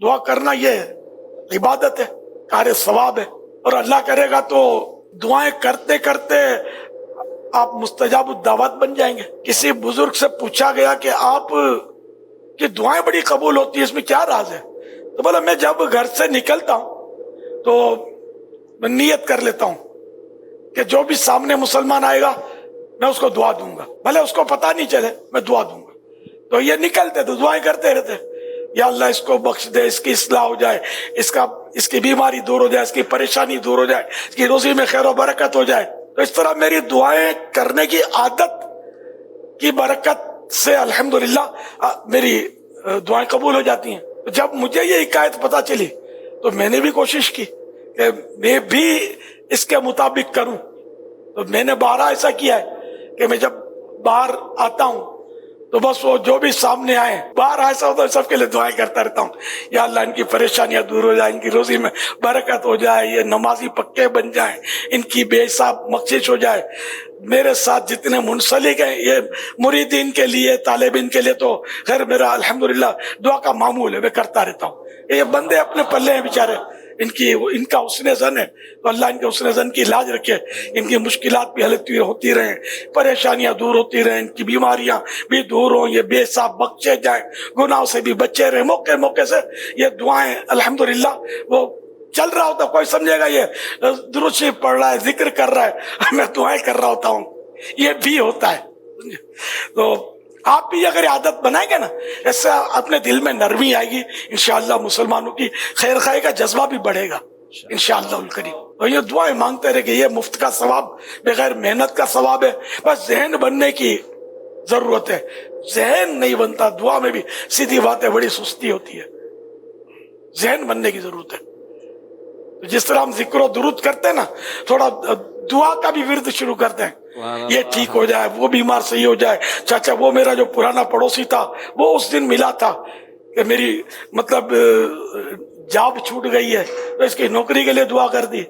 دعا کرنا یہ عبادت ہے، کار ثواب ہے، اور اللہ کرے گا تو دعائیں کرتے کرتے آپ مستجاب الدعوات بن جائیں گے۔ کسی بزرگ سے پوچھا گیا کہ آپ کی دعائیں بڑی قبول ہوتی ہیں، اس میں کیا راز ہے؟ تو بولا میں جب گھر سے نکلتا ہوں تو میں نیت کر لیتا ہوں کہ جو بھی سامنے مسلمان آئے گا میں اس کو دعا دوں گا، بھلے اس کو پتہ نہیں چلے، میں دعا دوں گا۔ تو یہ نکلتے تو دعائیں کرتے رہتے، یا اللہ اس کو بخش دے، اس کی اصلاح ہو جائے، اس کی بیماری دور ہو جائے، اس کی پریشانی دور ہو جائے، اس کی روزی میں خیر و برکت ہو جائے۔ تو اس طرح میری دعائیں کرنے کی عادت کی برکت سے الحمدللہ میری دعائیں قبول ہو جاتی ہیں۔ جب مجھے یہ حکایت پتہ چلی تو میں نے بھی کوشش کی کہ میں بھی اس کے مطابق کروں۔ تو میں نے بارہ ایسا کیا ہے کہ میں جب باہر آتا ہوں تو بس وہ جو بھی سامنے آئے، باہر ایسا ہوتا ہے سب کے لیے دعائیں کرتا رہتا ہوں، یا اللہ ان کی پریشانیاں دور ہو جائیں، ان کی روزی میں برکت ہو جائے، یہ نمازی پکے بن جائیں، ان کی بے حساب بخشش ہو جائے۔ میرے ساتھ جتنے منسلک ہیں یہ مریدین کے لیے، طالبین کے لیے تو خیر میرا الحمدللہ دعا کا معمول ہے، میں کرتا رہتا ہوں۔ یہ بندے اپنے پلے ہیں بیچارے، ان کا حسن زن ہے، تو اللہ ان کے حسن زن کی علاج رکھے، ان کی مشکلات بھی حل ہوتی رہیں، پریشانیاں دور ہوتی رہیں، ان کی بیماریاں بھی دور ہوں، یہ بے حساب بخشے جائیں، گناہوں سے بھی بچے رہیں۔ موقع موقع سے یہ دعائیں الحمدللہ وہ چل رہا ہوتا، کوئی سمجھے گا یہ درود شریف پڑھ رہا ہے، ذکر کر رہا ہے، میں دعائیں کر رہا ہوتا ہوں، یہ بھی ہوتا ہے۔ تو آپ بھی اگر عادت بنائیں گے نا، ایسا اپنے دل میں نرمی آئے گی، انشاءاللہ مسلمانوں کی خیر خواہی کا جذبہ بھی بڑھے گا انشاءاللہ الکریم۔ اور یہ دعائیں مانگتے رہے کہ یہ مفت کا ثواب، بغیر محنت کا ثواب ہے، بس ذہن بننے کی ضرورت ہے۔ ذہن نہیں بنتا، دعا میں بھی سیدھی بات ہے، بڑی سستی ہوتی ہے، ذہن بننے کی ضرورت ہے۔ جس طرح ہم ذکر و درود کرتے ہیں نا، تھوڑا دعا کا بھی ورد شروع کرتے ہیں، یہ ٹھیک ہو جائے، وہ بیمار صحیح ہو جائے، چاچا وہ میرا جو پرانا پڑوسی تھا وہ اس دن ملا تھا کہ میری مطلب جاب چھوٹ گئی ہے تو اس کی نوکری کے لیے دعا کر دی،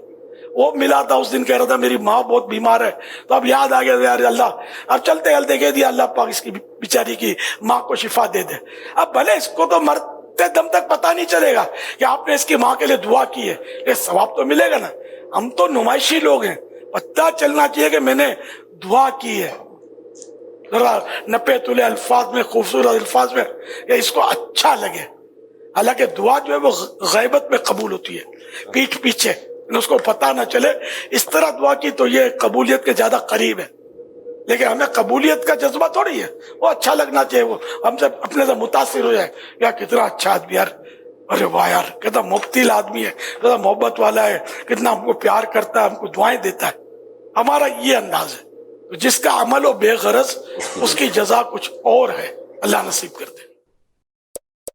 وہ ملا تھا اس دن کہہ رہا تھا میری ماں بہت بیمار ہے، تو اب یاد آ گیا یار اللہ، اب چلتے چلتے کہہ دیا اللہ پاک اس کی بیچاری کی ماں کو شفا دے دے۔ اب بھلے اس کو تو مرتے دم تک پتہ نہیں چلے گا کہ آپ نے اس کی ماں کے لیے دعا کی ہے، یہ ثواب تو ملے گا نا۔ ہم تو نمائشی لوگ ہیں، پتہ چلنا چاہیے کہ میں نے دعا کی ہے، ذرا نپے تلے الفاظ میں، خوبصورت الفاظ میں، کہ اس کو اچھا لگے۔ حالانکہ دعا جو ہے وہ غیبت میں قبول ہوتی ہے، پیٹھ پیچھے اس کو پتہ نہ چلے، اس طرح دعا کی تو یہ قبولیت کے زیادہ قریب ہے۔ لیکن ہمیں قبولیت کا جذبہ تھوڑی ہے، وہ اچھا لگنا چاہیے، وہ ہم سے اپنے سے متاثر ہو جائے، یا کتنا اچھا آدمی یار، ارے واہ یار کتنا مبتل آدمی ہے، کتنا محبت والا ہے، کتنا ہم کو پیار کرتا ہے، ہم کو دعائیں دیتا ہے، ہمارا یہ انداز ہے۔ جس کا عمل ہو بے غرض، اس کی جزا کچھ اور ہے، اللہ نصیب کرتے۔